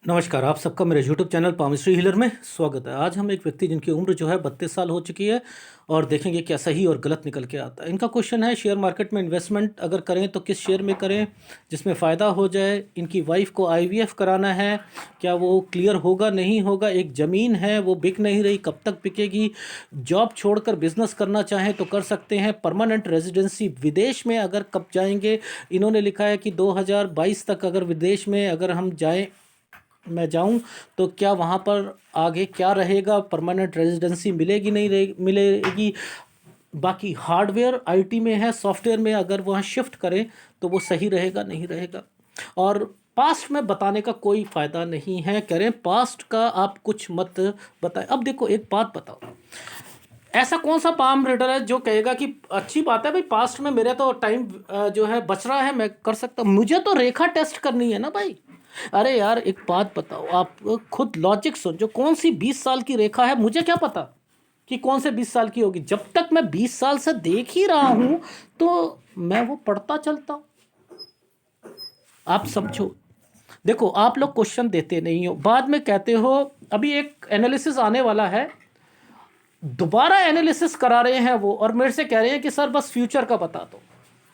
नमस्कार, आप सबका मेरे यूट्यूब चैनल पामिस्ट्री हीलर में स्वागत है। आज हम एक व्यक्ति जिनकी उम्र जो है 32 साल हो चुकी है और देखेंगे क्या सही और गलत निकल के आता है। इनका क्वेश्चन है, शेयर मार्केट में इन्वेस्टमेंट अगर करें तो किस शेयर में करें जिसमें फ़ायदा हो जाए। इनकी वाइफ को आईवीएफ कराना है, क्या वो क्लियर होगा नहीं होगा। एक ज़मीन है वो बिक नहीं रही, कब तक बिकेगी। जॉब छोड़कर बिजनेस करना चाहें तो कर सकते हैं। परमानेंट रेजिडेंसी विदेश में अगर कब जाएंगे। इन्होंने लिखा है कि 2022 तक अगर विदेश में अगर हम जाएँ मैं जाऊं तो क्या वहाँ पर आगे क्या रहेगा, परमानेंट रेजिडेंसी मिलेगी नहीं मिलेगी। बाकी हार्डवेयर आईटी में है, सॉफ्टवेयर में अगर वहाँ शिफ्ट करें तो वो सही रहेगा नहीं रहेगा। और पास्ट में बताने का कोई फ़ायदा नहीं है, करें पास्ट का आप कुछ मत बताएं। अब देखो एक बात बताओ, ऐसा कौन सा पाम रीडर है जो कहेगा कि अच्छी बात है भाई, पास्ट में मेरा तो टाइम जो है बच रहा है, मैं कर सकता हूँ। मुझे तो रेखा टेस्ट करनी है ना भाई। अरे यार एक बात बताओ, आप खुद लॉजिक समझो, कौन सी 20 साल की रेखा है, मुझे क्या पता कि कौन से 20 साल की होगी। जब तक मैं 20 साल से देख ही रहा हूं तो मैं वो पढ़ता चलता हूं। आप समझो, देखो आप लोग क्वेश्चन देते नहीं हो, बाद में कहते हो। अभी एक एनालिसिस आने वाला है, दोबारा एनालिसिस करा रहे हैं वो, और मेरे से कह रहे हैं कि सर बस फ्यूचर का बता दो,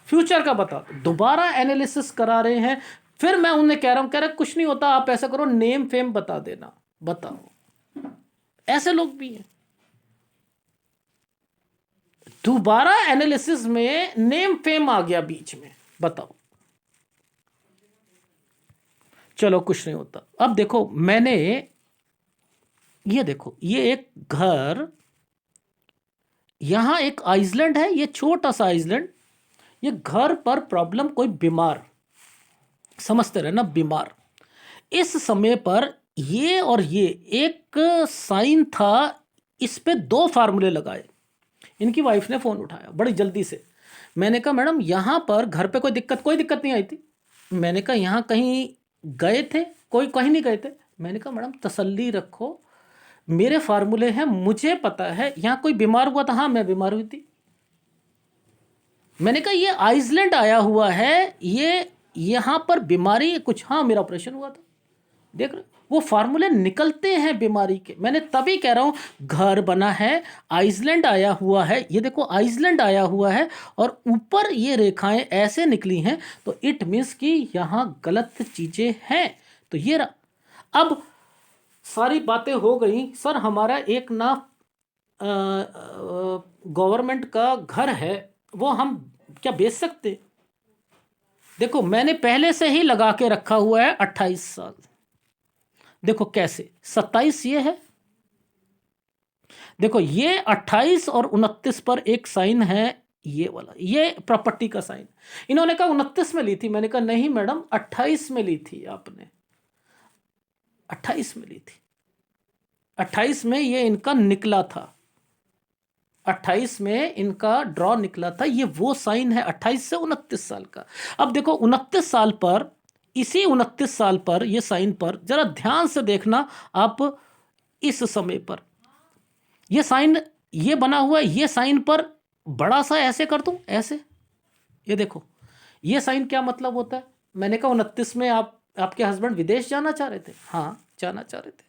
फ्यूचर का बता दो। दोबारा एनालिसिस करा रहे हैं, फिर मैं उन्हें कह रहा हूं, कह रहे कुछ नहीं होता, आप ऐसा करो नेम फेम बता देना। बताओ, ऐसे लोग भी हैं। दोबारा एनालिसिस में नेम फेम आ गया बीच में, बताओ। चलो कुछ नहीं होता। अब देखो मैंने ये देखो, ये एक घर, यहां एक आइसलैंड है, ये छोटा सा आइसलैंड। ये घर पर प्रॉब्लम, कोई बीमार, समझते रहे ना, बीमार। इस समय पर ये और ये एक साइन था, इस पे 2 फार्मूले लगाए। इनकी वाइफ ने फ़ोन उठाया बड़ी जल्दी से। मैंने कहा मैडम यहाँ पर घर पे कोई दिक्कत नहीं आई थी। मैंने कहा यहाँ कहीं गए थे, कोई कहीं नहीं गए थे। मैंने कहा मैडम तसल्ली रखो, मेरे फार्मूले हैं, मुझे पता है यहाँ कोई बीमार हुआ था। हाँ मैं बीमार हुई थी। मैंने कहा ये आइसलैंड आया हुआ है, ये यहाँ पर बीमारी कुछ, हाँ मेरा ऑपरेशन हुआ था। देख रहे, वो फार्मूले निकलते हैं बीमारी के। मैंने तभी कह रहा हूं घर बना है, आइसलैंड आया हुआ है, ये देखो आइसलैंड आया हुआ है और ऊपर ये रेखाएं ऐसे निकली हैं, तो इट मीन्स कि यहां गलत चीजें हैं। तो ये रहा। अब सारी बातें हो गई। सर हमारा एक ना गवर्नमेंट का घर है, वो हम क्या बेच सकते। देखो मैंने पहले से ही लगा के रखा हुआ है 28 साल। देखो कैसे, 27 ये है, देखो ये 28 और 29 पर एक साइन है, ये वाला, ये प्रॉपर्टी का साइन। इन्होंने कहा 29 में ली थी, मैंने कहा नहीं मैडम 28 में ली थी आपने, 28 में ली थी। 28 में ये इनका निकला था, 28 में इनका ड्रॉ निकला था। ये वो साइन है 28 से 29 साल का। अब देखो 29 साल पर, इसी 29 साल पर ये साइन पर जरा ध्यान से देखना आप। इस समय पर ये साइन, ये बना हुआ है, ये साइन पर बड़ा सा ऐसे कर दूं, ऐसे, ये देखो ये साइन क्या मतलब होता है। मैंने कहा 29 में आपके हस्बैंड विदेश जाना चाह रहे थे। हाँ जाना चाह रहे थे,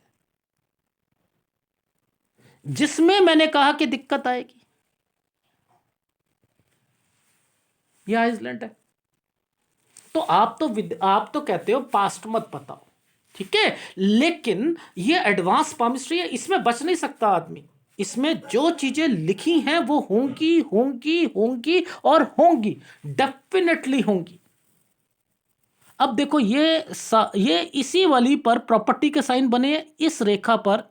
जिसमें मैंने कहा कि दिक्कत आएगी। ये आइसलैंड है। तो आप तो कहते हो पास्ट मत बताओ, ठीक है, लेकिन ये एडवांस पामिस्ट्री है, इसमें बच नहीं सकता आदमी। इसमें जो चीजें लिखी हैं वो होंगी होंगी होंगी और होंगी, डेफिनेटली होंगी। अब देखो ये इसी वाली पर प्रॉपर्टी के साइन बने हैं, इस रेखा पर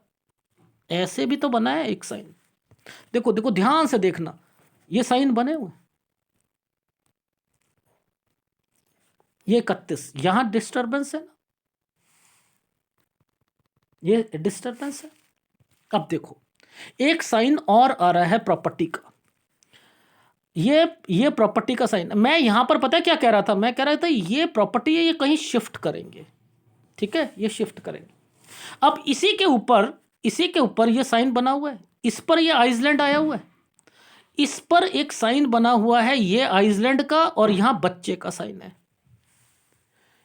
ऐसे भी तो बना है एक साइन। देखो देखो ध्यान से देखना, ये साइन बने हुए, ये 31, यहां डिस्टर्बेंस है ना, ये डिस्टर्बेंस है। अब देखो एक साइन और आ रहा है प्रॉपर्टी का, ये प्रॉपर्टी का साइन। मैं यहां पर पता है क्या कह रहा था, मैं कह रहा था ये प्रॉपर्टी है, ये कहीं शिफ्ट करेंगे, ठीक है, ये शिफ्ट करेंगे। अब इसी के ऊपर ये साइन बना हुआ है, इस पर ये आइसलैंड आया हुआ है, इस पर एक साइन बना हुआ है, ये आइसलैंड का, और यहां बच्चे का साइन है,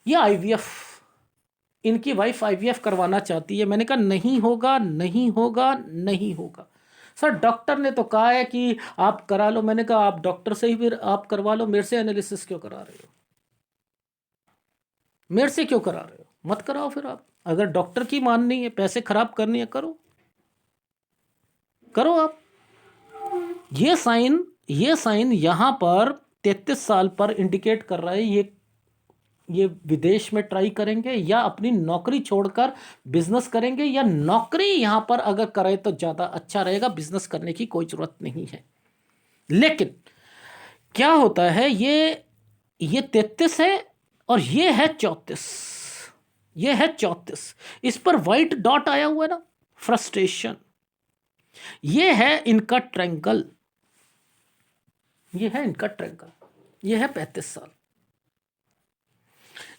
ये आईवीएफ, इनकी वाइफ आईवीएफ करवाना चाहती है। मैंने कहा नहीं होगा, नहीं होगा, नहीं होगा। सर डॉक्टर ने तो कहा है कि आप करा लो। मैंने कहा आप डॉक्टर से ही फिर आप करवा लो, मेरे से एनालिसिस क्यों करा रहे हो? मेरे से क्यों करा रहे हो? मत कराओ फिर। आप अगर डॉक्टर की माननी है, पैसे खराब करनी है, करो करो आप। ये साइन यहां पर 33 साल पर इंडिकेट कर रहा है ये विदेश में ट्राई करेंगे या अपनी नौकरी छोड़कर बिजनेस करेंगे, या नौकरी यहां पर अगर करें तो ज्यादा अच्छा रहेगा, बिजनेस करने की कोई जरूरत नहीं है। लेकिन क्या होता है, ये 33 है और ये है 34। ये है 34। इस पर व्हाइट डॉट आया हुआ है ना, फ्रस्ट्रेशन। ये है इनका ट्रायंगल, ये है इनका ट्रायंगल। ये है 35 साल।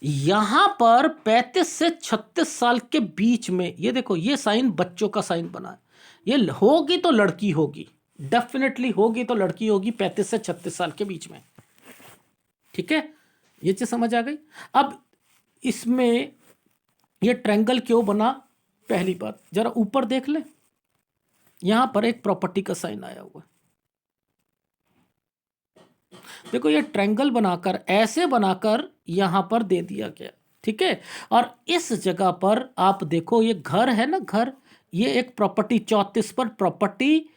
यहां पर 35 से 36 साल के बीच में ये देखो, ये साइन बच्चों का साइन बना है। ये होगी तो लड़की होगी, डेफिनेटली होगी तो लड़की होगी 35 से 36 साल के बीच में। ठीक है, ये चीज समझ आ गई। अब इसमें ये ट्रायंगल क्यों बना? पहली बात जरा ऊपर देख ले, यहां पर एक प्रॉपर्टी का साइन आया हुआ है। देखो ये ट्रायंगल बनाकर, ऐसे बनाकर यहां पर दे दिया गया। ठीक है, और इस जगह पर आप देखो ये घर है ना, घर, ये एक प्रॉपर्टी 34 पर प्रॉपर्टी,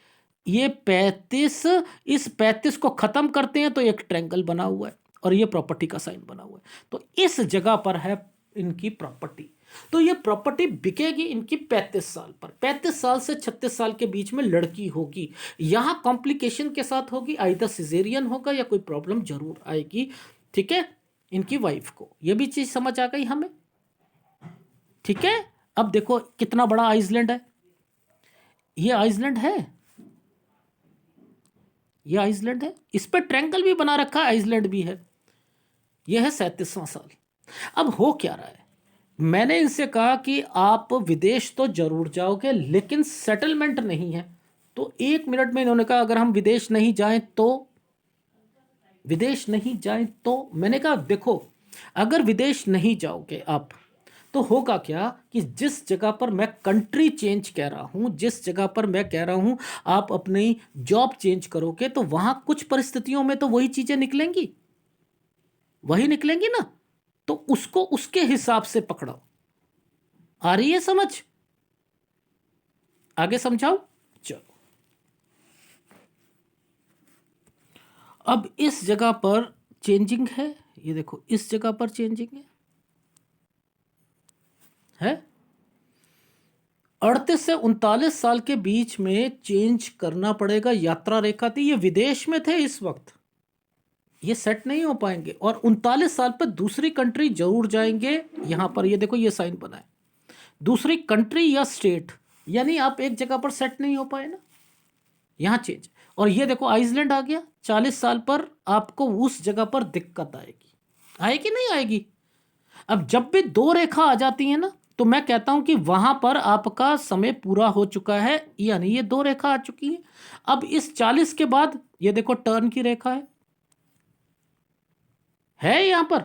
ये 35, इस 35 को खत्म करते हैं तो एक ट्रायंगल बना हुआ है और ये प्रॉपर्टी का साइन बना हुआ है। तो इस जगह पर है इनकी प्रॉपर्टी। तो ये प्रॉपर्टी बिकेगी इनकी 35 साल पर। 35 साल से 36 साल के बीच में लड़की होगी। यहां कॉम्प्लिकेशन के साथ होगी, आइदर सिजेरियन होगा या कोई प्रॉब्लम जरूर आएगी। ठीक है, इनकी वाइफ को। ये भी चीज समझ आ गई हमें। ठीक है, अब देखो कितना बड़ा आइसलैंड है। ये आइसलैंड है, ये आइसलैंड है, इस पर ट्रायंगल भी बना रखा है, आइसलैंड भी है। यह है 37वां साल। अब हो क्या रहा है, मैंने इनसे कहा कि आप विदेश तो जरूर जाओगे लेकिन सेटलमेंट नहीं है। तो 1 मिनट में इन्होंने कहा अगर हम विदेश नहीं जाएं तो, विदेश नहीं जाएं तो। मैंने कहा देखो, अगर विदेश नहीं जाओगे आप तो होगा क्या कि जिस जगह पर मैं कंट्री चेंज कह रहा हूं, जिस जगह पर मैं कह रहा हूं आप अपनी जॉब चेंज करोगे, तो वहां कुछ परिस्थितियों में तो वही चीजें निकलेंगी, वही निकलेंगी ना। तो उसको उसके हिसाब से पकड़ो। आ रही है समझ? आगे समझाओ। चलो, अब इस जगह पर चेंजिंग है, ये देखो इस जगह पर चेंजिंग है 38 से 39 साल के बीच में चेंज करना पड़ेगा। यात्रा रेखा थी, ये विदेश में थे इस वक्त, ये सेट नहीं हो पाएंगे। और 39 साल पर दूसरी कंट्री जरूर जाएंगे। यहां पर ये देखो ये साइन बना है, दूसरी कंट्री या स्टेट, यानी आप एक जगह पर सेट नहीं हो पाए ना, यहां चेंज। और ये देखो आइसलैंड आ गया। 40 साल पर आपको उस जगह पर दिक्कत आएगी, आएगी नहीं आएगी? अब जब भी दो रेखा आ जाती है ना, तो मैं कहता हूं कि वहां पर आपका समय पूरा हो चुका है, यानी ये दो रेखा आ चुकी है। अब इस 40 के बाद ये देखो टर्न की रेखा है यहां पर।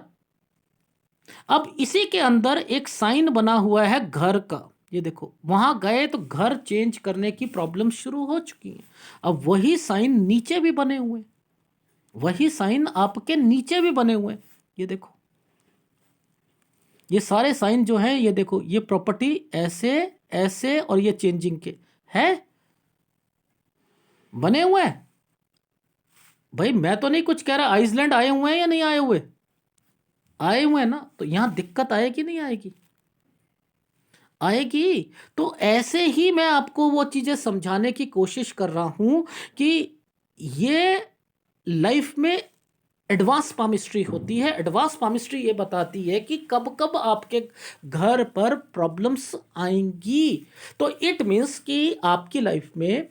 अब इसी के अंदर एक साइन बना हुआ है घर का, ये देखो वहां गए तो घर चेंज करने की प्रॉब्लम शुरू हो चुकी है। अब वही साइन नीचे भी बने हुए, वही साइन आपके नीचे भी बने हुए, ये देखो ये सारे साइन जो हैं, ये देखो ये प्रॉपर्टी ऐसे ऐसे और ये चेंजिंग के है बने हुए हैं। भाई मैं तो नहीं कुछ कह रहा, आइसलैंड आए हुए हैं या नहीं आए हुए? आए हुए हैं ना, तो यहां दिक्कत आएगी नहीं आएगी? आएगी। तो ऐसे ही मैं आपको वो चीजें समझाने की कोशिश कर रहा हूं कि ये लाइफ में एडवांस पामिस्ट्री होती है। एडवांस पामिस्ट्री ये बताती है कि कब कब आपके घर पर प्रॉब्लम्स आएंगी। तो इट मीन्स कि आपकी लाइफ में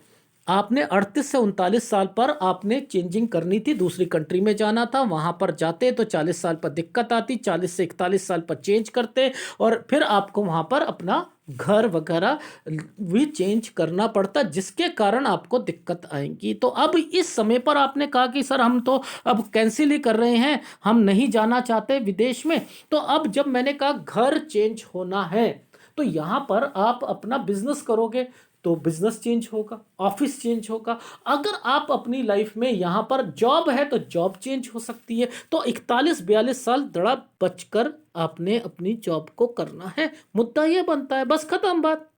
आपने 38 से 39 साल पर आपने चेंजिंग करनी थी, दूसरी कंट्री में जाना था, वहां पर जाते तो 40 साल पर दिक्कत आती, 40 से 41 साल पर चेंज करते और फिर आपको वहां पर अपना घर वगैरह भी चेंज करना पड़ता, जिसके कारण आपको दिक्कत आएगी। तो अब इस समय पर आपने कहा कि सर हम तो अब कैंसिल ही कर रहे हैं, हम नहीं जाना चाहते विदेश में। तो अब जब मैंने कहा घर चेंज होना है तो यहां पर आप अपना बिजनेस करोगे तो बिजनेस चेंज होगा, ऑफिस चेंज होगा। अगर आप अपनी लाइफ में यहां पर जॉब है तो जॉब चेंज हो सकती है। तो 41-42 साल दड़ा बचकर आपने अपनी जॉब को करना है। मुद्दा यह बनता है, बस खत्म बात।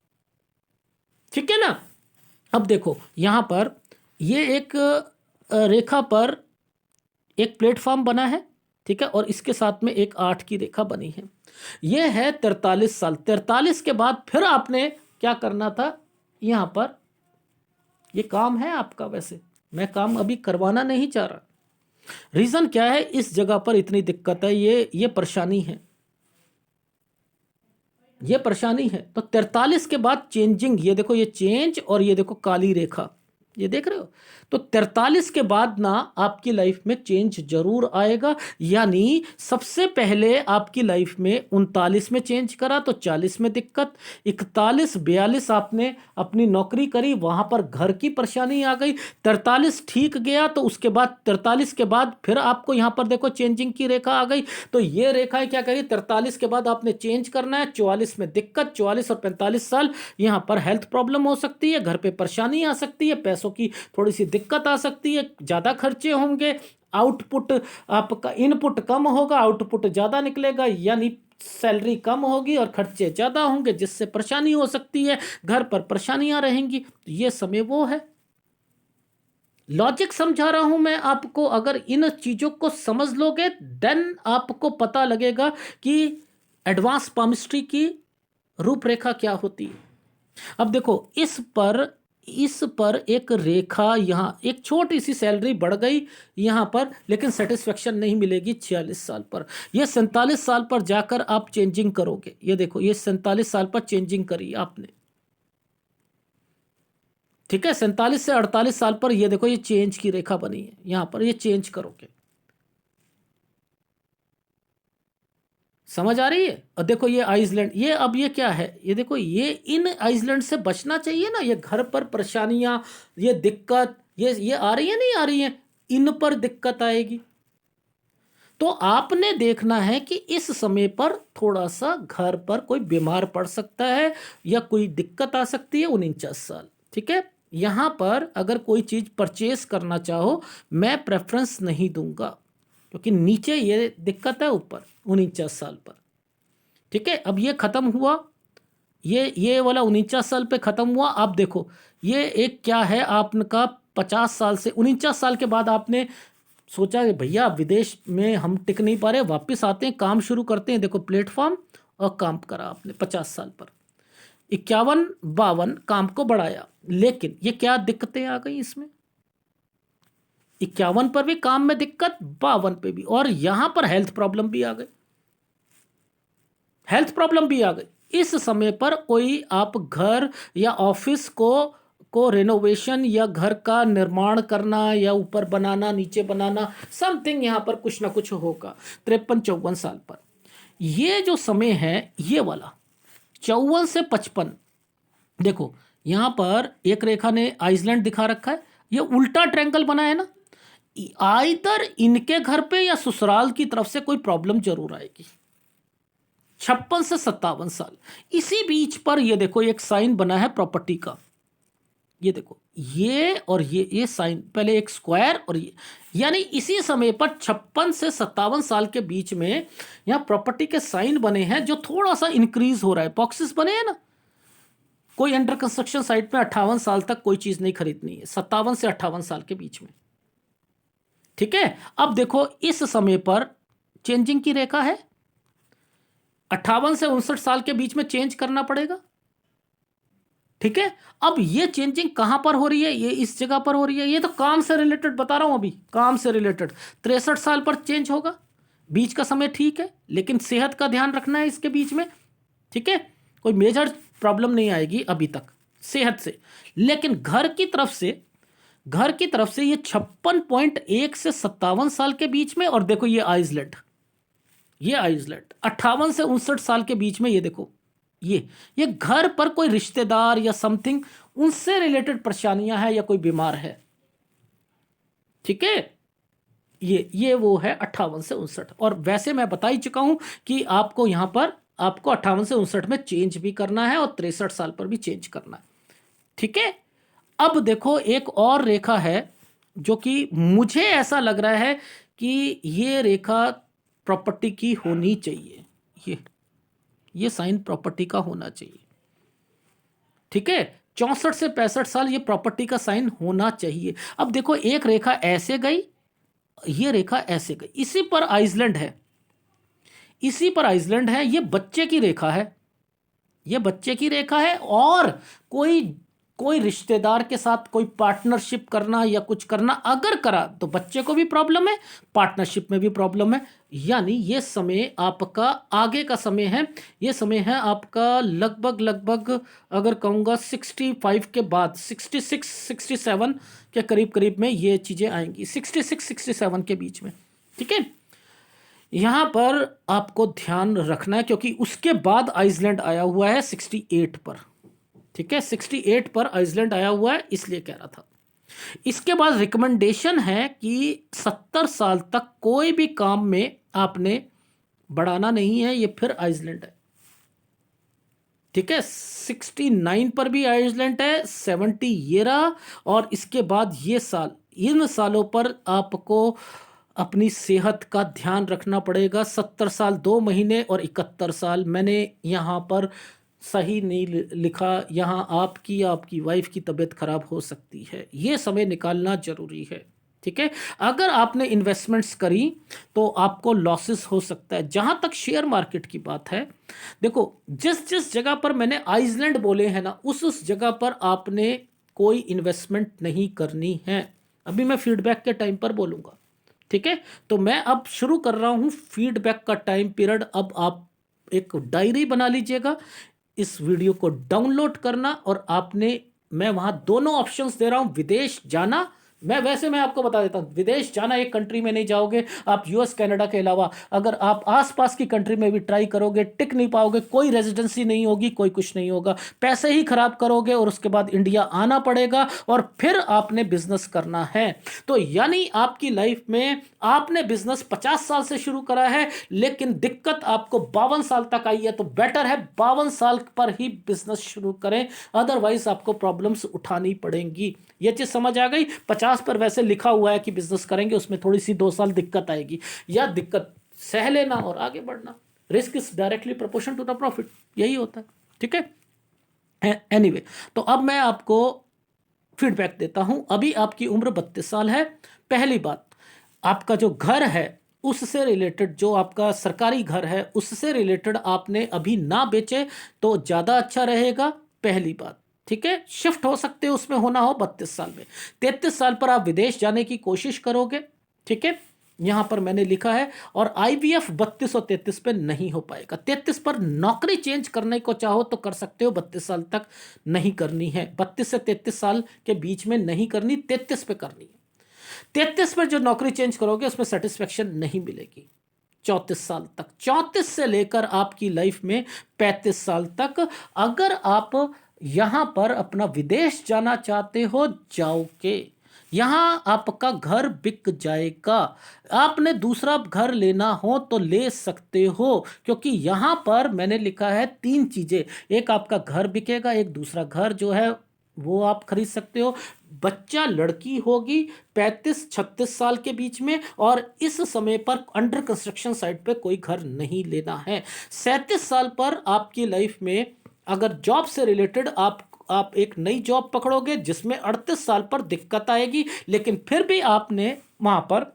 ठीक है ना। अब देखो यहां पर ये एक रेखा पर एक प्लेटफॉर्म बना है, ठीक है, और इसके साथ में एक 8 की रेखा बनी है। यह है 43 साल। 43 के बाद फिर आपने क्या करना था, यहां पर ये काम है आपका। वैसे मैं काम अभी करवाना नहीं चाह रहा। रीजन क्या है, इस जगह पर इतनी दिक्कत है, ये परेशानी है, ये परेशानी है। तो 43 के बाद चेंजिंग, ये देखो ये चेंज और ये देखो काली रेखा, ये देख रहे हो। तो 43 के बाद ना आपकी लाइफ में चेंज जरूर आएगा। यानी सबसे पहले आपकी लाइफ में 39 में चेंज करा तो 40 में दिक्कत, 41-42 आपने अपनी नौकरी करी, वहां पर घर की परेशानी आ गई, 43 ठीक गया तो उसके बाद 43 के बाद फिर आपको यहां पर देखो चेंजिंग की रेखा आ गई। तो ये रेखाएं क्या करी, 43 के बाद आपने चेंज करना है, 44 में दिक्कत, 44 और 45 साल यहां पर हेल्थ प्रॉब्लम हो सकती है, घर पे परेशानी आ सकती है, पैसों की थोड़ी सी दिक्कत आ सकती है, ज्यादा खर्चे होंगे, आउटपुट आपका, इनपुट कम होगा आउटपुट ज्यादा निकलेगा, यानी सैलरी कम होगी और खर्चे ज्यादा होंगे, जिससे परेशानी हो सकती है, घर पर परेशानियां रहेंगी। तो ये समय वो है। लॉजिक समझा रहा हूं मैं आपको। अगर इन चीजों को समझ लोगे देन आपको पता लगेगा कि एडवांस पामिस्ट्री की रूपरेखा क्या होती है। अब देखो इस पर एक रेखा, यहां एक छोटी सी सैलरी बढ़ गई यहां पर, लेकिन सेटिस्फेक्शन नहीं मिलेगी 46 साल पर। यह 47 साल पर जाकर आप चेंजिंग करोगे। ये देखो ये 47 साल पर चेंजिंग करी आपने, ठीक है। 47 से 48 साल पर ये देखो ये चेंज की रेखा बनी है, यहां पर ये चेंज करोगे। समझ आ रही है। और देखो ये आइसलैंड, ये अब ये क्या है, ये देखो ये इन आइसलैंड से बचना चाहिए ना। ये घर पर परेशानियां, ये दिक्कत, ये आ रही है नहीं आ रही है, इन पर दिक्कत आएगी। तो आपने देखना है कि इस समय पर थोड़ा सा घर पर कोई बीमार पड़ सकता है या कोई दिक्कत आ सकती है 49 साल, ठीक है। यहां पर अगर कोई चीज परचेस करना चाहो मैं प्रेफरेंस नहीं दूंगा, क्योंकि नीचे ये दिक्कत है, ऊपर 49 साल पर, ठीक है। अब ये खत्म हुआ, ये वाला 49 साल पे खत्म हुआ। आप देखो ये एक क्या है आपका, 50 साल से 49 साल के बाद आपने सोचा कि भैया विदेश में हम टिक नहीं पा रहे, वापस आते हैं, काम शुरू करते हैं। देखो प्लेटफॉर्म और काम करा आपने 50 साल पर, 51-52 काम को बढ़ाया, लेकिन ये क्या दिक्कतें आ गई इसमें, 51 पर भी काम में दिक्कत, 52 पे भी, और यहां पर हेल्थ प्रॉब्लम भी आ गई, हेल्थ प्रॉब्लम भी आ गई। इस समय पर कोई आप घर या ऑफिस को रेनोवेशन या घर का निर्माण करना या ऊपर बनाना नीचे बनाना, समथिंग यहां पर कुछ ना कुछ होगा 53-54 साल पर। ये जो समय है ये वाला 54 से 55, देखो यहां पर एक रेखा ने आइसलैंड दिखा रखा है, ये उल्टा ट्रायंगल बना है ना। आइदर इनके घर पे या ससुराल की तरफ से कोई प्रॉब्लम जरूर आएगी। 56 से 57 साल, इसी बीच पर ये देखो एक साइन बना है प्रॉपर्टी का, ये देखो ये और ये साइन, पहले एक स्क्वायर और ये, यानी इसी समय पर 56 से 57 साल के बीच में यहां प्रॉपर्टी के साइन बने हैं, जो थोड़ा सा इंक्रीज हो रहा है। बॉक्सेस बने हैं ना, कोई अंडर कंस्ट्रक्शन साइट में 58 साल तक कोई चीज नहीं खरीदनी है, 57 से 58 साल के बीच में, ठीक है। अब देखो इस समय पर चेंजिंग की रेखा है, 58 से 59 साल के बीच में चेंज करना पड़ेगा, ठीक है। अब ये चेंजिंग कहां पर हो रही है, ये इस जगह पर हो रही है। ये तो काम से रिलेटेड बता रहा हूं, अभी काम से रिलेटेड 63 साल पर चेंज होगा। बीच का समय ठीक है, लेकिन सेहत का ध्यान रखना है इसके बीच में, ठीक है। कोई मेजर प्रॉब्लम नहीं आएगी अभी तक, सेहत से। लेकिन घर की तरफ से ये 56.1 से 57 साल के बीच में। और देखो ये आइसलैंड 58 से 59 साल के बीच में। ये देखो ये घर पर कोई रिश्तेदार या समथिंग उनसे रिलेटेड परेशानियां हैं या कोई बीमार है, ठीक है। ये वो है 58 से 59। और वैसे मैं बता ही चुका हूं कि आपको यहां पर आपको 58 से 59 में चेंज भी करना है और 63 साल पर भी चेंज करना है, ठीक है। अब देखो एक और रेखा है जो कि मुझे ऐसा लग रहा है कि ये रेखा प्रॉपर्टी की होनी चाहिए। ये साइन प्रॉपर्टी का होना चाहिए, ठीक है। 64 से 65 साल ये प्रॉपर्टी का साइन होना चाहिए। अब देखो एक रेखा ऐसे गई, ये रेखा ऐसे गई, इसी पर आइसलैंड है, ये बच्चे की रेखा है। और कोई रिश्तेदार के साथ कोई पार्टनरशिप करना या कुछ करना अगर करा तो बच्चे को भी प्रॉब्लम है, पार्टनरशिप में भी प्रॉब्लम है। यानी ये समय आपका आगे का समय है। ये समय है आपका लगभग अगर कहूँगा 65 के बाद 66 67 के करीब में ये चीज़ें आएंगी, 66 67 के बीच में, ठीक है। यहाँ पर आपको ध्यान रखना है क्योंकि उसके बाद आइसलैंड आया हुआ है 68 पर, ठीक है। 68 पर आइसलैंड आया हुआ है, इसलिए कह रहा था। इसके बाद रिकमेंडेशन है कि 70 साल तक कोई भी काम में आपने बढ़ाना नहीं है। ये फिर आइसलैंड है, ठीक है। 69 पर भी आइसलैंड है, 70 ये रहा। और इसके बाद ये साल, इन सालों पर आपको अपनी सेहत का ध्यान रखना पड़ेगा। 70 साल 2 महीने और 71 साल, मैंने यहाँ पर सही नहीं लिखा। यहाँ आपकी वाइफ की तबीयत खराब हो सकती है, ये समय निकालना जरूरी है, ठीक है। अगर आपने इन्वेस्टमेंट्स करी तो आपको लॉसेस हो सकता है। जहां तक शेयर मार्केट की बात है, देखो जिस जगह पर मैंने आइसलैंड बोले हैं ना, उस जगह पर आपने कोई इन्वेस्टमेंट नहीं करनी है। अभी मैं फीडबैक के टाइम पर बोलूंगा, ठीक है। तो मैं अब शुरू कर रहा हूं फीडबैक का टाइम पीरियड। अब आप एक डायरी बना लीजिएगा, इस वीडियो को डाउनलोड करना। और मैं वहां दोनों ऑप्शंस दे रहा हूं, विदेश जाना। मैं आपको बता देता हूं, विदेश जाना एक कंट्री में नहीं जाओगे आप। यूएस कनाडा के अलावा अगर आप आसपास की कंट्री में भी ट्राई करोगे, टिक नहीं पाओगे, कोई रेजिडेंसी नहीं होगी, कोई कुछ नहीं होगा, पैसे ही खराब करोगे और उसके बाद इंडिया आना पड़ेगा और फिर आपने बिजनेस करना है। तो यानी आपकी लाइफ में आपने बिजनेस 50 साल से शुरू करा है, लेकिन दिक्कत आपको 52 साल तक आई है। तो बेटर है 52 साल पर ही बिजनेस शुरू करें, अदरवाइज आपको प्रॉब्लम्स उठानी पड़ेंगी। ये चीज समझ आ गई। 50 पर वैसे लिखा हुआ है कि बिजनेस करेंगे, उसमें थोड़ी सी 2 साल दिक्कत आएगी, या दिक्कत सह लेना और आगे बढ़ना। Risk is directly proportional to the profit, यही होता है, ठीक है। एनीवे, तो अब मैं आपको फीडबैक देता हूं। अभी आपकी उम्र 32 साल है। पहली बात, आपका जो घर है उससे रिलेटेड, जो आपका सरकारी घर है उससे रिलेटेड आपने अभी ना बेचे तो ज़्यादा अच्छा रहेगा, पहली बात, ठीक है। शिफ्ट हो सकते हो, उसमें होना हो 32 साल में। 33 साल पर आप विदेश जाने की कोशिश करोगे, ठीक है, यहां पर मैंने लिखा है। और आईवीएफ 32 और 33 पे नहीं हो पाएगा। 33 पर नौकरी चेंज करने को चाहो तो कर सकते हो, 32 साल तक नहीं करनी है। 32 से 33 साल के बीच में नहीं करनी, 33 पे करनी है। 33 पर जो नौकरी चेंज करोगे उसमें सेटिस्फेक्शन नहीं मिलेगी। 34 साल तक, 34 से लेकर आपकी लाइफ में 35 साल तक, अगर आप यहां पर अपना विदेश जाना चाहते हो, जाओगे। यहां आपका घर बिक जाएगा। आपने दूसरा घर लेना हो तो ले सकते हो, क्योंकि यहां पर मैंने लिखा है 3 चीजें। एक आपका घर बिकेगा, एक दूसरा घर जो है वो आप खरीद सकते हो, बच्चा लड़की होगी 35-36 साल के बीच में, और इस समय पर अंडर कंस्ट्रक्शन साइट पे कोई घर नहीं लेना है। 37 साल पर आपकी लाइफ में अगर जॉब से रिलेटेड आप एक नई जॉब पकड़ोगे जिसमें 38 साल पर दिक्कत आएगी, लेकिन फिर भी आपने वहां पर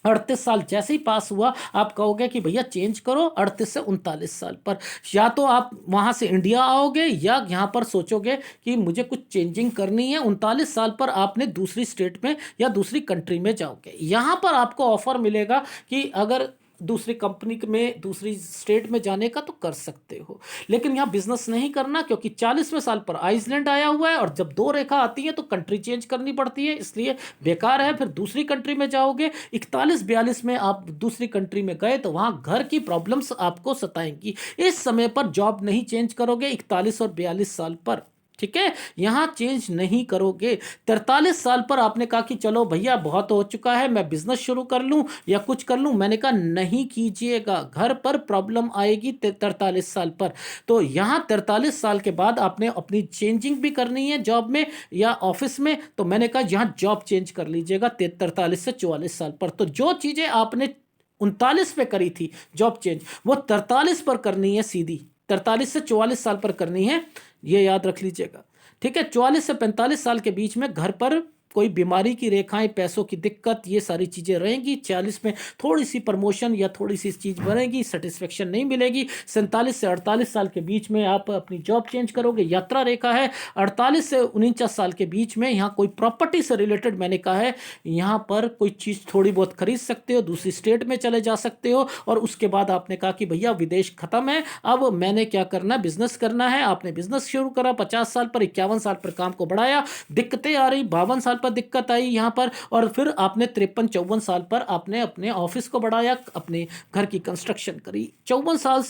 38 साल जैसे ही पास हुआ आप कहोगे कि भैया चेंज करो 38 से 39 साल पर। या तो आप वहां से इंडिया आओगे या यहां पर सोचोगे कि मुझे कुछ चेंजिंग करनी है। 39 साल पर आपने दूसरी स्टेट में या दूसरी कंट्री में जाओगे। यहां पर आपको ऑफर मिलेगा कि अगर दूसरी कंपनी में दूसरी स्टेट में जाने का तो कर सकते हो, लेकिन यहाँ बिजनेस नहीं करना, क्योंकि 40वें साल पर आइसलैंड आया हुआ है और जब 2 रेखा आती है तो कंट्री चेंज करनी पड़ती है, इसलिए बेकार है। फिर दूसरी कंट्री में जाओगे, 41-42 में आप दूसरी कंट्री में गए तो वहां घर की प्रॉब्लम्स आपको सताएंगी। इस समय पर जॉब नहीं चेंज करोगे 41 और 42 साल पर, ठीक है, यहां चेंज नहीं करोगे। 43 साल पर आपने कहा कि चलो भैया बहुत हो चुका है, मैं बिजनेस शुरू कर लूं या कुछ कर लूं, मैंने कहा नहीं कीजिएगा, घर पर प्रॉब्लम आएगी 43 साल पर। तो यहां 43 साल के बाद आपने अपनी चेंजिंग भी करनी है जॉब में या ऑफिस में, तो मैंने कहा यहां जॉब चेंज कर लीजिएगा 43 से 44 साल पर। तो जो चीजें आपने 39 पे करी थी जॉब चेंज, वो 43 पर करनी है, सीधी 43 से 44 साल पर करनी है, ये याद रख लीजिएगा, ठीक है। 44 से 45 साल के बीच में घर पर कोई बीमारी की रेखाएं, पैसों की दिक्कत, ये सारी चीजें रहेंगी। 40 में थोड़ी सी प्रमोशन या थोड़ी सी चीज बढ़ेगी, सेटिस्फेक्शन नहीं मिलेगी। 47 से 48 साल के बीच में आप अपनी जॉब चेंज करोगे, यात्रा रेखा है। 48 से 49 साल के बीच में यहाँ कोई प्रॉपर्टी से रिलेटेड मैंने कहा है, यहाँ पर कोई चीज थोड़ी बहुत खरीद सकते हो, दूसरी स्टेट में चले जा सकते हो। और उसके बाद आपने कहा कि भैया विदेश खत्म है, अब मैंने क्या करना है, बिजनेस करना है। आपने बिजनेस शुरू करा 50 साल पर, 51 साल पर काम को बढ़ाया, दिक्कतें आ रही, 52 साल पर दिक्कत आई यहां पर, और फिर आपने 53-54 साल पर आपने अपने ऑफिस को बढ़ाया, अपने घर की कंस्ट्रक्शन करी। 54 साल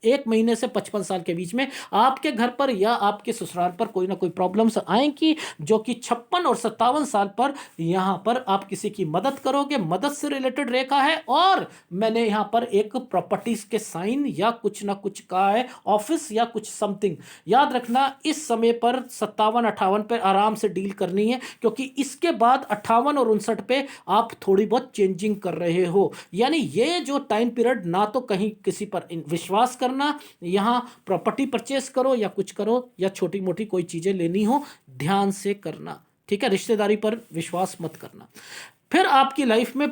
1 महीने से 55 साल के बीच में आपके घर पर या आपके ससुराल पर कोई ना कोई प्रॉब्लम्स आएंगी, जो कि 56 और 57 साल पर यहां पर आप किसी की मदद करोगे, मदद से रिलेटेड रेखा है। और मैंने यहां पर एक प्रॉपर्टीज के साइन या कुछ ना कुछ कहा है, ऑफिस या कुछ समथिंग, याद रखना। इस समय पर 57-58 पर आराम से डील करनी है, क्योंकि इसके बाद 58 और 59 पे आप थोड़ी बहुत चेंजिंग कर रहे हो। यानी ये जो टाइम पीरियड, ना तो कहीं किसी पर विश्वास करना, यहां प्रॉपर्टी परचेस करो या कुछ करो, या छोटी मोटी कोई चीजें लेनी हो, ध्यान से करना, ठीक है। रिश्तेदारी पर विश्वास मत करना। फिर आपकी लाइफ में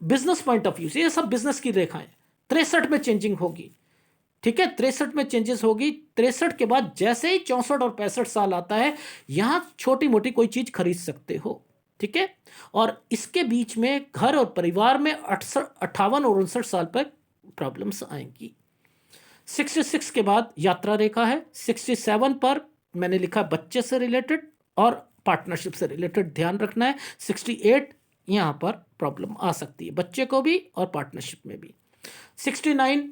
बिजनेस पॉइंट ऑफ व्यू से ये सब बिजनेस की रेखाएं, 63 में चेंजिंग होगी, ठीक है। 63 में चेंजेस होगी। 63 के बाद जैसे ही 64 और 65 साल आता है, यहां छोटी मोटी कोई चीज खरीद सकते हो, ठीक है। और इसके बीच में घर और परिवार में 58 और 59 साल पर प्रॉब्लम्स आएंगी। 66 के बाद यात्रा रेखा है। 67 पर मैंने लिखा बच्चे से रिलेटेड और पार्टनरशिप से रिलेटेड, ध्यान रखना है। 68 यहां पर प्रॉब्लम आ सकती है, बच्चे को भी और पार्टनरशिप में भी। 69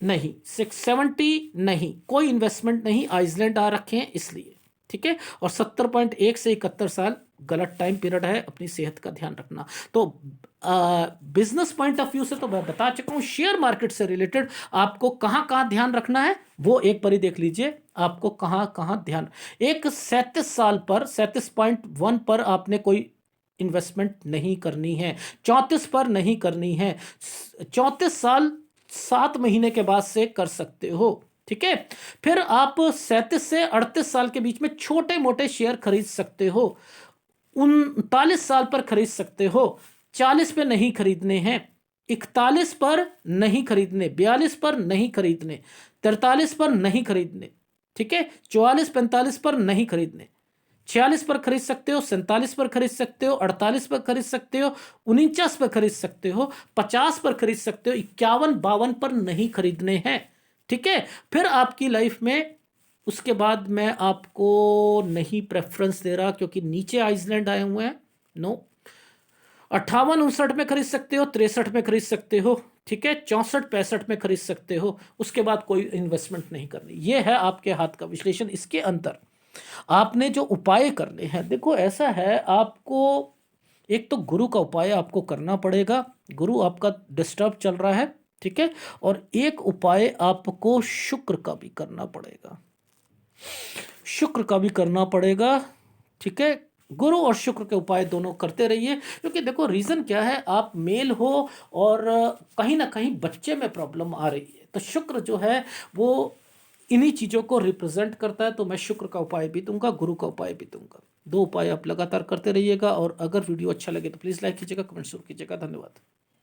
नहीं, 670 नहीं, कोई इन्वेस्टमेंट नहीं, आइसलैंड आ रखे हैं इसलिए, ठीक है। और 70.1 से 71 साल गलत टाइम पीरियड है, अपनी सेहत का ध्यान रखना। तो बिजनेस पॉइंट ऑफ व्यू से तो मैं बता चुका हूं। शेयर मार्केट से रिलेटेड आपको कहां कहां ध्यान रखना है, वो एक बारी देख लीजिए, आपको कहां कहां ध्यान। एक 37 साल पर, 37.1 पर आपने कोई इन्वेस्टमेंट नहीं करनी है। 34 पर नहीं करनी है। 34 साल 7 महीने के बाद से कर सकते हो, ठीक है। फिर आप 37 से 38 साल के बीच में छोटे मोटे शेयर खरीद सकते हो। 39 साल पर खरीद सकते हो। 40 पे नहीं खरीदने हैं। 41 पर नहीं खरीदने। 42 पर नहीं खरीदने। 43 पर नहीं खरीदने, ठीक है। 44-45 पर नहीं खरीदने। 46 पर खरीद सकते हो, 47 पर खरीद सकते हो, 48 पर खरीद सकते हो, 49 पर खरीद सकते हो, 50 पर खरीद सकते हो, 51-52 पर नहीं खरीदने हैं, ठीक है। फिर आपकी लाइफ में उसके बाद मैं आपको नहीं प्रेफरेंस दे रहा, क्योंकि नीचे आइसलैंड आए हुए हैं, नो। 58-59 में खरीद सकते हो, 63 में खरीद सकते हो, ठीक है। 64-65 में खरीद सकते हो। उसके बाद कोई इन्वेस्टमेंट नहीं करनी। यह है आपके हाथ का विश्लेषण। इसके अंदर आपने जो उपाय करने हैं, देखो ऐसा है, आपको एक तो गुरु का उपाय आपको करना पड़ेगा, गुरु आपका डिस्टर्ब चल रहा है, ठीक है। और एक उपाय आपको शुक्र का भी करना पड़ेगा, शुक्र का भी करना पड़ेगा, ठीक है। गुरु और शुक्र के उपाय दोनों करते रहिए, क्योंकि देखो रीजन क्या है, आप मेल हो और कहीं ना कहीं बच्चे में प्रॉब्लम आ रही है, तो शुक्र जो है वो इन्हीं चीज़ों को रिप्रेजेंट करता है। तो मैं शुक्र का उपाय भी दूंगा, गुरु का उपाय भी दूंगा। 2 उपाय आप लगातार करते रहिएगा। और अगर वीडियो अच्छा लगे तो प्लीज़ लाइक कीजिएगा, कमेंट जरूर कीजिएगा। धन्यवाद।